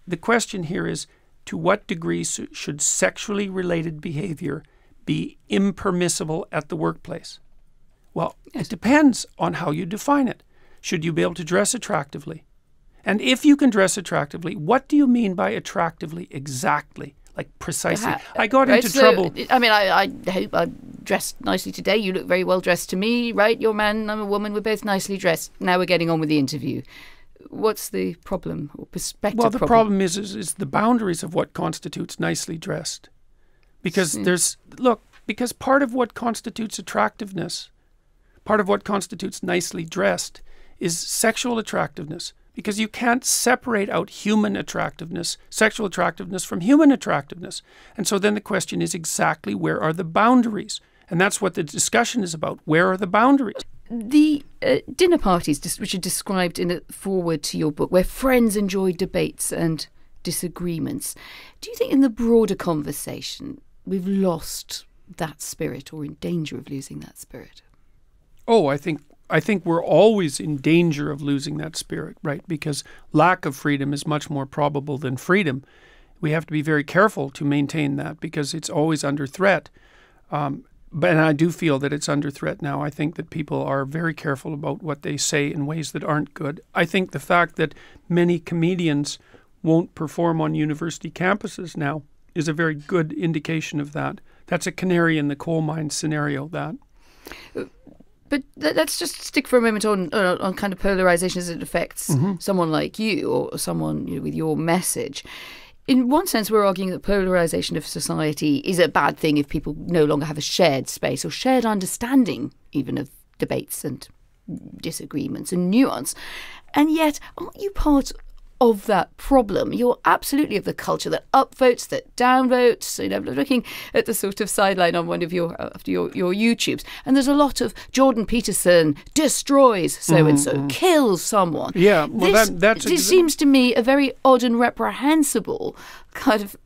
The question here is, to what degree should sexually related behavior be impermissible at the workplace? Well, it depends on how you define it. Should you be able to dress attractively? And if you can dress attractively, what do you mean by attractively exactly? Like precisely. I got into trouble. I mean, I hope I'm dressed nicely today. You look very well dressed to me, right? You're a man, I'm a woman. We're both nicely dressed. Now we're getting on with the interview. What's the problem or perspective? Well, the problem is the boundaries of what constitutes nicely dressed. Because because part of what constitutes attractiveness, part of what constitutes nicely dressed is sexual attractiveness. Because you can't separate out human attractiveness, sexual attractiveness from human attractiveness. And so then the question is exactly where are the boundaries? And that's what the discussion is about. Where are the boundaries? The dinner parties, which are described in a foreword to your book, where friends enjoy debates and disagreements. Do you think in the broader conversation we've lost that spirit or in danger of losing that spirit? Oh, I think we're always in danger of losing that spirit, right? Because lack of freedom is much more probable than freedom. We have to be very careful to maintain that because it's always under threat. But I do feel that it's under threat now. I think that people are very careful about what they say in ways that aren't good. I think the fact that many comedians won't perform on university campuses now is a very good indication of that. That's a canary in the coal mine scenario, that. But let's just stick for a moment on kind of polarization as it affects someone like you or someone with your message. In one sense, we're arguing that polarization of society is a bad thing if people no longer have a shared space or shared understanding even of debates and disagreements and nuance. And yet, aren't you part of that problem? You're absolutely of the culture that upvotes, that downvotes. Looking at the sort of sideline on one of your YouTubes, and there's a lot of Jordan Peterson destroys so-and-so, kills someone. Yeah, well, this seems to me a very odd and reprehensible kind of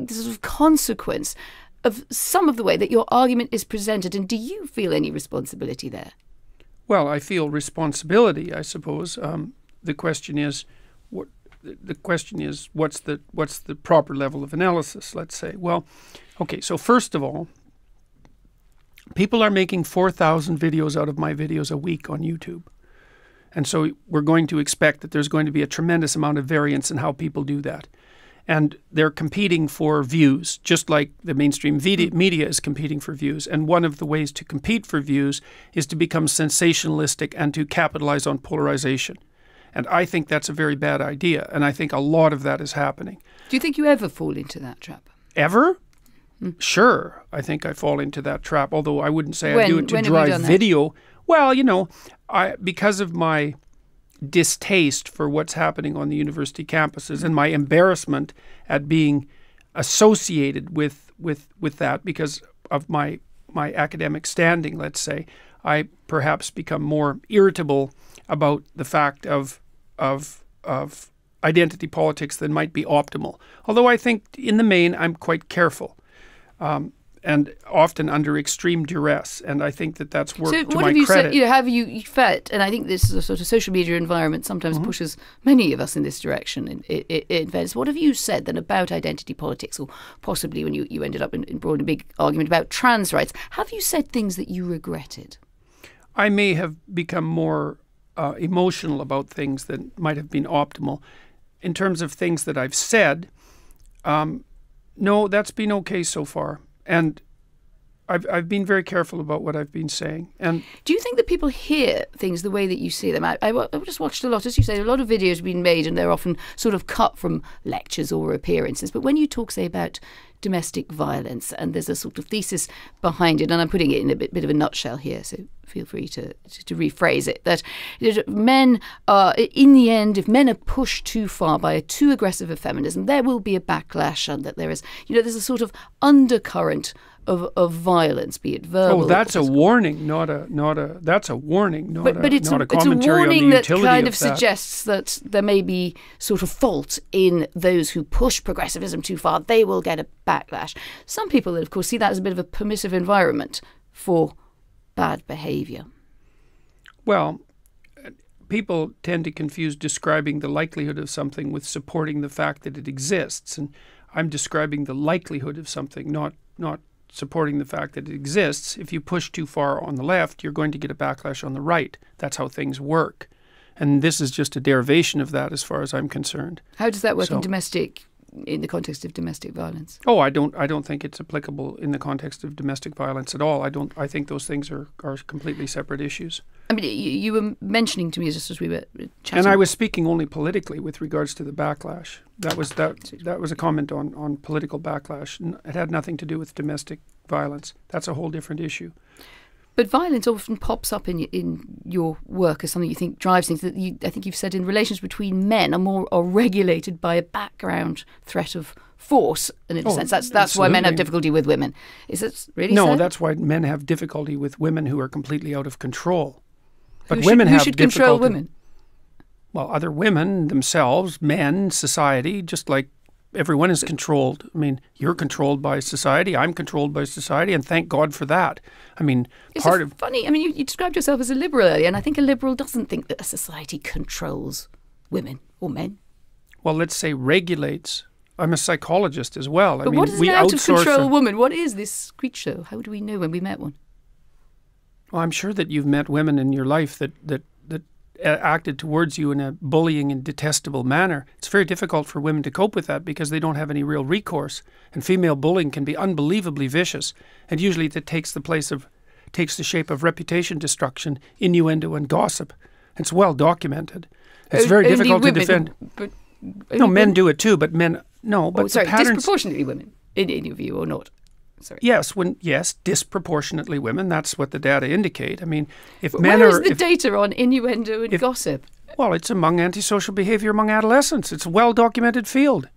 sort of consequence of some of the way that your argument is presented. And do you feel any responsibility there? Well, I feel responsibility, I suppose. The question is, what's the proper level of analysis, let's say? Well, okay, so first of all, people are making 4,000 videos out of my videos a week on YouTube. And so we're going to expect that there's going to be a tremendous amount of variance in how people do that. And they're competing for views, just like the mainstream media is competing for views. And one of the ways to compete for views is to become sensationalistic and to capitalize on polarization. And I think that's a very bad idea. And I think a lot of that is happening. Do you think you ever fall into that trap? Ever? Sure. I think I fall into that trap, although I wouldn't say I do it to drive video. Well, because of my distaste for what's happening on the university campuses and my embarrassment at being associated with that because of my academic standing, let's say, I perhaps become more irritable about the fact of identity politics than might be optimal. Although I think in the main I'm quite careful and often under extreme duress. And I think that that's worked to my credit. So what have you said? Have you felt, and I think this is a sort of social media environment sometimes pushes many of us in this direction in fairness. What have you said then about identity politics, or possibly when you ended up in broad and big argument about trans rights? Have you said things that you regretted? I may have become more emotional about things that might have been optimal. In terms of things that I've said, no, that's been okay so far. And I've been very careful about what I've been saying. And do you think that people hear things the way that you see them? I just watched a lot, as you say, a lot of videos have been made, and they're often sort of cut from lectures or appearances. But when you talk, say, about domestic violence, and there's a sort of thesis behind it, and I'm putting it in a bit of a nutshell here, so feel free to rephrase it, that men are, in the end, if men are pushed too far by a too aggressive a feminism, there will be a backlash, and that there is, there's a sort of undercurrent of violence, be it verbal. Oh, that's a warning, not a commentary on the utility it's a warning that kind of that. suggests that there may be sort of fault in those who push progressivism too far. They will get a backlash. Some people, of course, see that as a bit of a permissive environment for bad behaviour. Well, people tend to confuse describing the likelihood of something with supporting the fact that it exists. And I'm describing the likelihood of something, not supporting the fact that it exists. If you push too far on the left, you're going to get a backlash on the right. That's how things work. And this is just a derivation of that as far as I'm concerned. How does that work in the context of domestic violence? Oh, I don't think it's applicable in the context of domestic violence at all. I think those things are completely separate issues. I mean, you were mentioning to me just as we were chatting. And I was speaking only politically with regards to the backlash. That was a comment on political backlash. It had nothing to do with domestic violence. That's a whole different issue. But violence often pops up in your work as something you think drives things. That I think you've said in relations between men are regulated by a background threat of force, and in a sense that's why men have difficulty with women. Is it really so? No, that's why men have difficulty with women who are completely out of control. But who should control women? Well, other women themselves, men, society, just like everyone is controlled. I mean, you're controlled by society. I'm controlled by society, and thank God for that. I mean, funny. I mean, you described yourself as a liberal earlier, and I think a liberal doesn't think that a society controls women or men. Well, let's say regulates. I'm a psychologist as well. But what is an out-of-control woman? What is this creature show? How do we know when we met one? Well, I'm sure that you've met women in your life that acted towards you in a bullying and detestable manner. It's very difficult for women to cope with that because they don't have any real recourse. And female bullying can be unbelievably vicious. And usually that takes the shape of reputation destruction, innuendo, and gossip. It's well documented. It's very difficult to defend. No, men do it too, but men no. But the patterns, disproportionately women, in your view, or not? Sorry. Yes, disproportionately women. That's what the data indicate. I mean, where is the data on innuendo and gossip? Well, it's among antisocial behavior among adolescents. It's a well-documented field.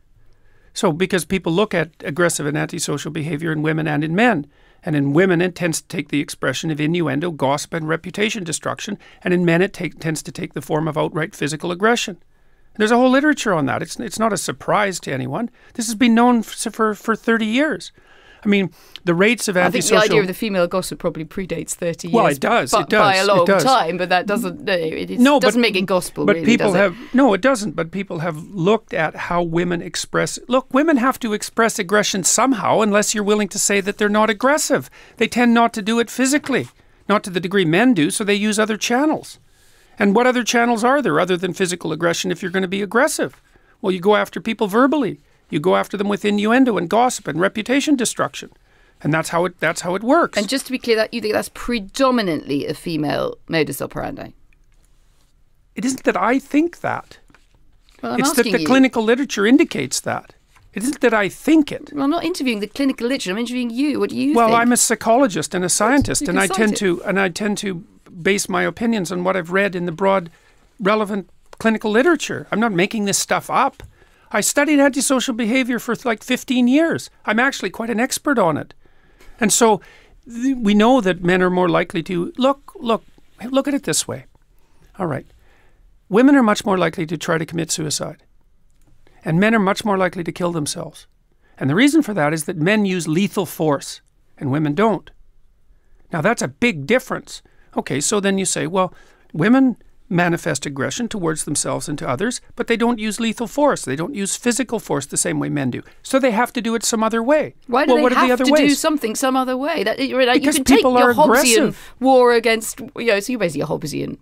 So, because people look at aggressive and antisocial behavior in women and in men, and in women it tends to take the expression of innuendo, gossip, and reputation destruction, and in men it tends to take the form of outright physical aggression. There's a whole literature on that. It's not a surprise to anyone. This has been known for 30 years. I mean, the rates of antisocial... I think the idea of the female gossip probably predates 30 years. Well, it does. By a long time, but that doesn't make it gospel, but really, people does it? No, it doesn't. But people have looked at how women express... Look, women have to express aggression somehow unless you're willing to say that they're not aggressive. They tend not to do it physically, not to the degree men do, so they use other channels. And what other channels are there other than physical aggression if you're going to be aggressive? Well, you go after people verbally. You go after them with innuendo and gossip and reputation destruction. And that's how it works. And just to be clear, that you think that's predominantly a female modus operandi? It isn't that I think that. Well, it's that the clinical literature indicates that. It isn't that I think it. Well, I'm not interviewing the clinical literature. I'm interviewing you. What do you think? Well, I'm a psychologist and a scientist, and I tend to base my opinions on what I've read in the broad, relevant clinical literature. I'm not making this stuff up. I studied antisocial behavior for like 15 years. I'm actually quite an expert on it. And so we know that men are more likely to... Look at it this way. All right. Women are much more likely to try to commit suicide. And men are much more likely to kill themselves. And the reason for that is that men use lethal force and women don't. Now that's a big difference. Okay, so then you say, well, women manifest aggression towards themselves and to others, but they don't use lethal force. They don't use physical force the same way men do. So they have to do it some other way. Why do they have to do something some other way? Because you can people take your are Hobbesian aggressive. war against... so you're basically a Hobbesian.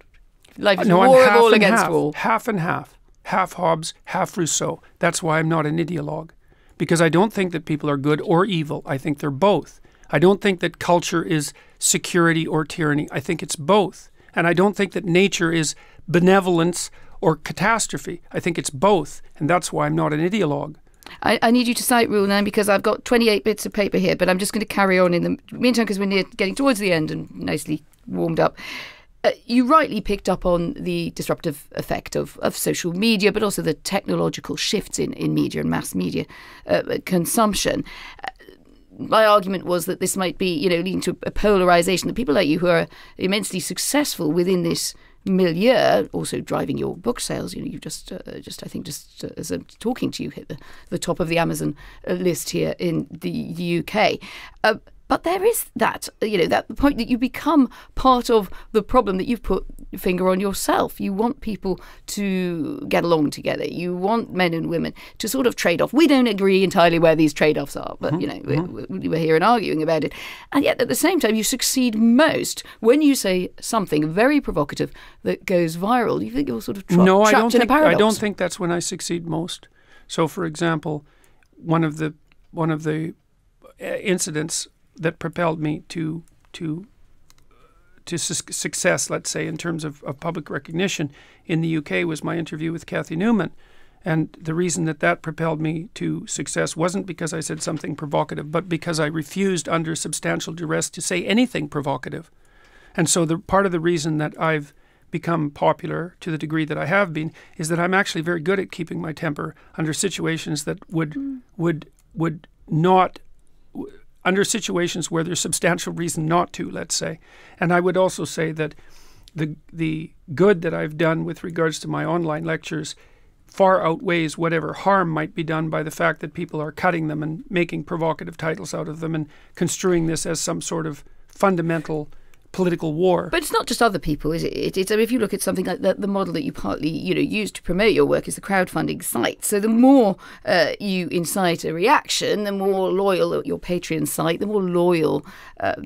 Life is No, war I'm of half all and against half, all. half and half. Half Hobbes, half Rousseau. That's why I'm not an ideologue. Because I don't think that people are good or evil. I think they're both. I don't think that culture is security or tyranny. I think it's both. And I don't think that nature is benevolence or catastrophe. I think it's both. And that's why I'm not an ideologue. I need you to cite Rule 9 because I've got 28 bits of paper here, but I'm just going to carry on in the meantime because we're getting towards the end and nicely warmed up. You rightly picked up on the disruptive effect of social media, but also the technological shifts in media and mass media consumption. My argument was that this might be, leading to a polarisation. The people like you who are immensely successful within this milieu, also driving your book sales. You just as I'm talking to you, hit the top of the Amazon list here in the UK. But there is that, that point that you become part of the problem that you've put your finger on yourself. You want people to get along together. You want men and women to sort of trade off. We don't agree entirely where these trade-offs are, but, we're here and arguing about it. And yet at the same time, you succeed most when you say something very provocative that goes viral. You think you're sort of trapped in a paradox. I don't think that's when I succeed most. So, for example, one of the incidents that propelled me to success, let's say, in terms of public recognition in the UK was my interview with Cathy Newman. And the reason that propelled me to success wasn't because I said something provocative, but because I refused under substantial duress to say anything provocative. And so part of the reason that I've become popular to the degree that I have been is that I'm actually very good at keeping my temper under situations that would not... under situations where there's substantial reason not to, let's say. And I would also say that the good that I've done with regards to my online lectures far outweighs whatever harm might be done by the fact that people are cutting them and making provocative titles out of them and construing this as some sort of fundamental political war. But it's not just other people, is it? It's, I mean, if you look at something like the model that you partly use to promote your work is the crowdfunding site. So the more you incite a reaction, the more loyal your Patreon site, the more loyal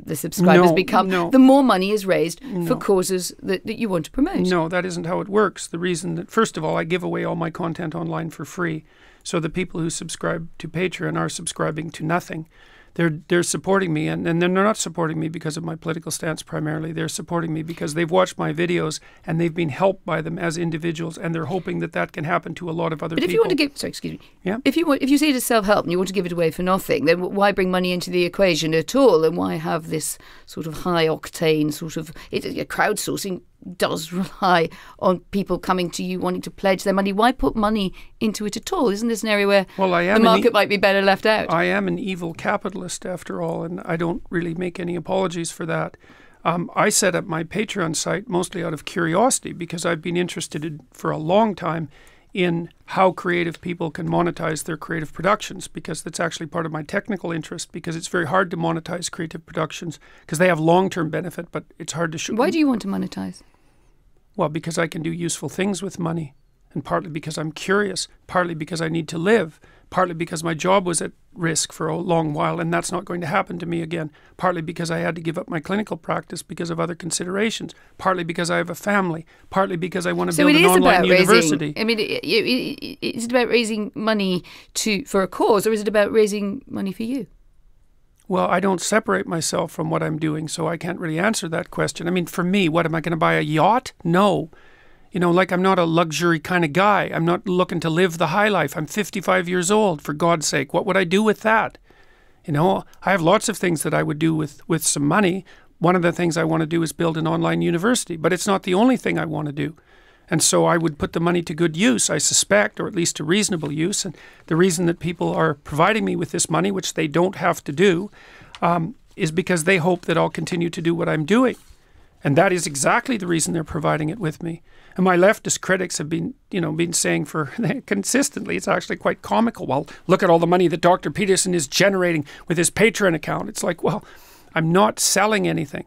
the subscribers become, the more money is raised for causes that you want to promote. No, that isn't how it works. The reason that, first of all, I give away all my content online for free. So the people who subscribe to Patreon are subscribing to nothing. They're supporting me, and they're not supporting me because of my political stance primarily. They're supporting me because they've watched my videos and they've been helped by them as individuals, and they're hoping that can happen to a lot of other people. But if you want to give, excuse me. Yeah. If you see it as self-help and you want to give it away for nothing, then why bring money into the equation at all? And why have this sort of high-octane sort of crowdsourcing? Does rely on people coming to you wanting to pledge their money. Why put money into it at all? Isn't this an area where the market might be better left out? I am an evil capitalist after all, and I don't really make any apologies for that. I set up my Patreon site mostly out of curiosity because I've been interested for a long time in how creative people can monetize their creative productions, because that's actually part of my technical interest, because it's very hard to monetize creative productions because they have long-term benefit, but it's hard to show. Why do you want to monetize? Well, because I can do useful things with money, and partly because I'm curious, partly because I need to live, partly because my job was at risk for a long while and that's not going to happen to me again, partly because I had to give up my clinical practice because of other considerations, partly because I have a family, partly because I want to build an online university. Is it about raising money for a cause, or is it about raising money for you? Well, I don't separate myself from what I'm doing, so I can't really answer that question. I mean, for me, what, am I going to buy a yacht? No. I'm not a luxury kind of guy. I'm not looking to live the high life. I'm 55 years old, for God's sake. What would I do with that? I have lots of things that I would do with some money. One of the things I want to do is build an online university, but it's not the only thing I want to do. And so I would put the money to good use, I suspect, or at least to reasonable use. And the reason that people are providing me with this money, which they don't have to do, is because they hope that I'll continue to do what I'm doing. And that is exactly the reason they're providing it with me. And my leftist critics have been saying for consistently, it's actually quite comical. Well, look at all the money that Dr. Peterson is generating with his Patreon account. It's like, well, I'm not selling anything.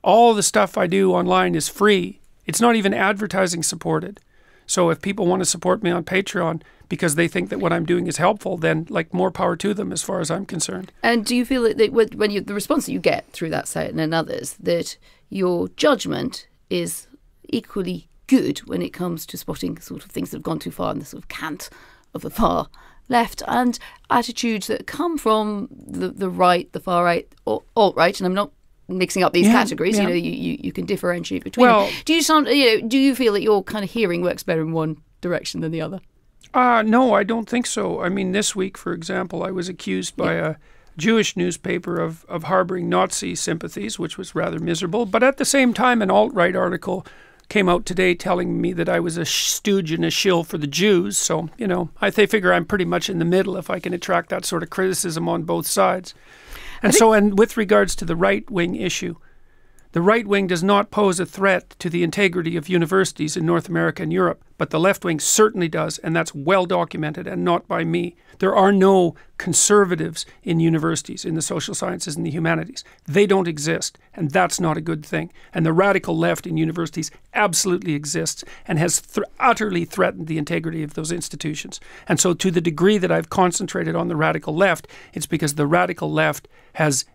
All the stuff I do online is free. It's not even advertising supported. So if people want to support me on Patreon because they think that what I'm doing is helpful, then more power to them as far as I'm concerned. And do you feel that when the response that you get through that site and others, that your judgment is equally good when it comes to spotting sort of things that have gone too far and the sort of cant of the far left, and attitudes that come from the right, the far right, or alt-right, and I'm not mixing up these categories. Yeah. You can differentiate between them. Do you feel that your kind of hearing works better in one direction than the other? No, I don't think so. I mean, this week, for example, I was accused by a Jewish newspaper of harboring Nazi sympathies, which was rather miserable. But at the same time, an alt-right article came out today telling me that I was a stooge and a shill for the Jews. So, they figure I'm pretty much in the middle if I can attract that sort of criticism on both sides. And with regards to the right-wing issue, the right wing does not pose a threat to the integrity of universities in North America and Europe, but the left wing certainly does, and that's well documented, and not by me. There are no conservatives in universities, in the social sciences and the humanities. They don't exist, and that's not a good thing. And the radical left in universities absolutely exists and has utterly threatened the integrity of those institutions. And so to the degree that I've concentrated on the radical left, it's because the radical left has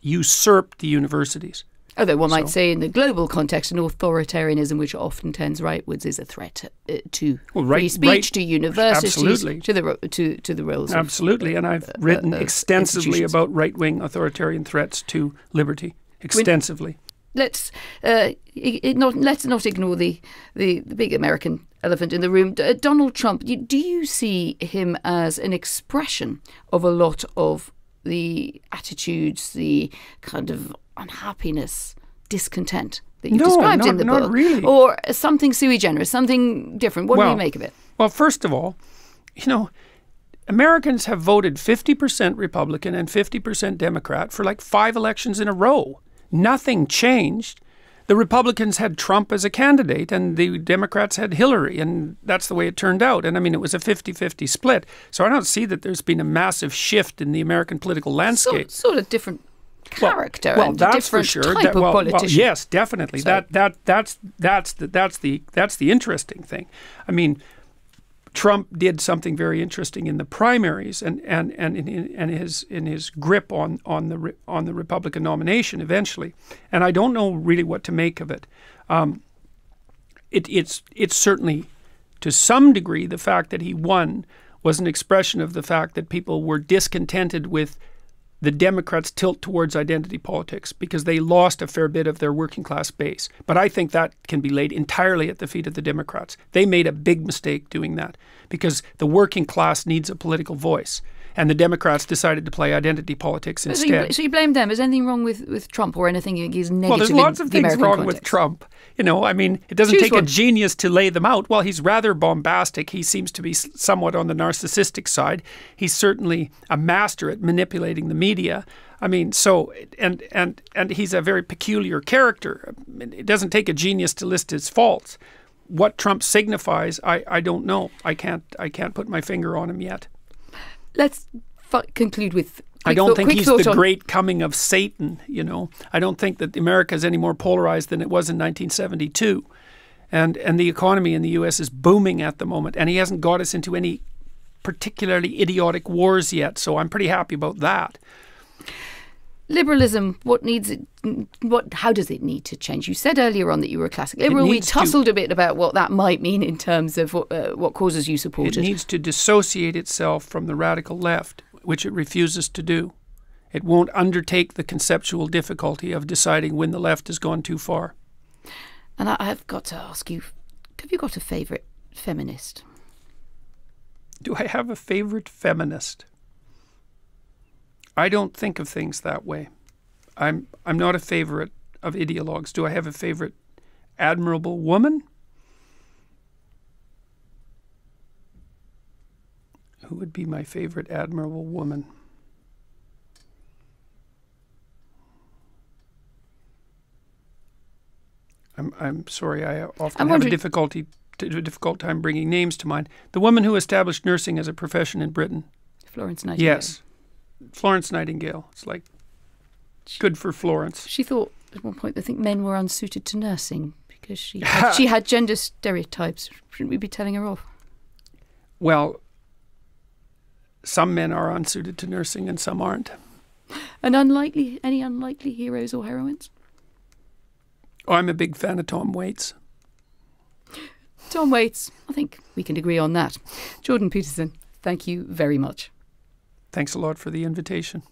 usurped the universities. Although one might say in the global context, an authoritarianism which often tends rightwards is a threat to free speech, to universities, absolutely. to the roles. Absolutely, and I've written extensively about right-wing authoritarian threats to liberty, extensively. Let's not ignore the big American elephant in the room. Donald Trump, do you see him as an expression of a lot of the attitudes, the kind of unhappiness, discontent that you described in the book? Not really. Or something sui generis, something different? What do you make of it? Well, first of all, Americans have voted 50% Republican and 50% Democrat for like 5 elections in a row. Nothing changed. The Republicans had Trump as a candidate and the Democrats had Hillary, and that's the way it turned out. And I mean, it was a 50-50 split. So I don't see that there's been a massive shift in the American political landscape. Sort of different character well, and that's different for sure. type of politician. Well, yes, definitely. So. That's the interesting thing. I mean, Trump did something very interesting in the primaries and in his grip on the Republican nomination eventually. And I don't know really what to make of it. It's certainly to some degree the fact that he won was an expression of the fact that people were discontented with the Democrats' tilt towards identity politics because they lost a fair bit of their working class base. But I think that can be laid entirely at the feet of the Democrats. They made a big mistake doing that because the working class needs a political voice. And the Democrats decided to play identity politics instead. So you blame them. Is anything wrong with Trump or anything he's negative? Well, there's lots of things wrong with Trump. I mean, it doesn't take a genius to lay them out. Well, he's rather bombastic. He seems to be somewhat on the narcissistic side. He's certainly a master at manipulating the media. I mean, and he's a very peculiar character. It doesn't take a genius to list his faults. What Trump signifies, I don't know. I can't put my finger on him yet. Let's conclude with. I don't think he's the great coming of Satan, I don't think that America is any more polarized than it was in 1972. And the economy in the U.S. is booming at the moment. And he hasn't got us into any particularly idiotic wars yet. So I'm pretty happy about that. Liberalism, how does it need to change? You said earlier on that you were a classic liberal. We tussled a bit about what that might mean in terms of what causes you supported. It needs to dissociate itself from the radical left, which it refuses to do. It won't undertake the conceptual difficulty of deciding when the left has gone too far. And I've got to ask you, have you got a favourite feminist? Do I have a favourite feminist? I don't think of things that way. I'm not a favourite of ideologues. Do I have a favourite admirable woman? Who would be my favourite admirable woman? I'm sorry, I often have a difficult time bringing names to mind. The woman who established nursing as a profession in Britain. Florence Nightingale. Yes. Florence Nightingale. It's like good for Florence. She thought at one point, I think men were unsuited to nursing because she had gender stereotypes. Shouldn't we be telling her off? Well, some men are unsuited to nursing and some aren't. And any unlikely heroes or heroines? Oh, I'm a big fan of Tom Waits. Tom Waits, I think we can agree on that. Jordan Peterson, thank you very much. Thanks a lot for the invitation.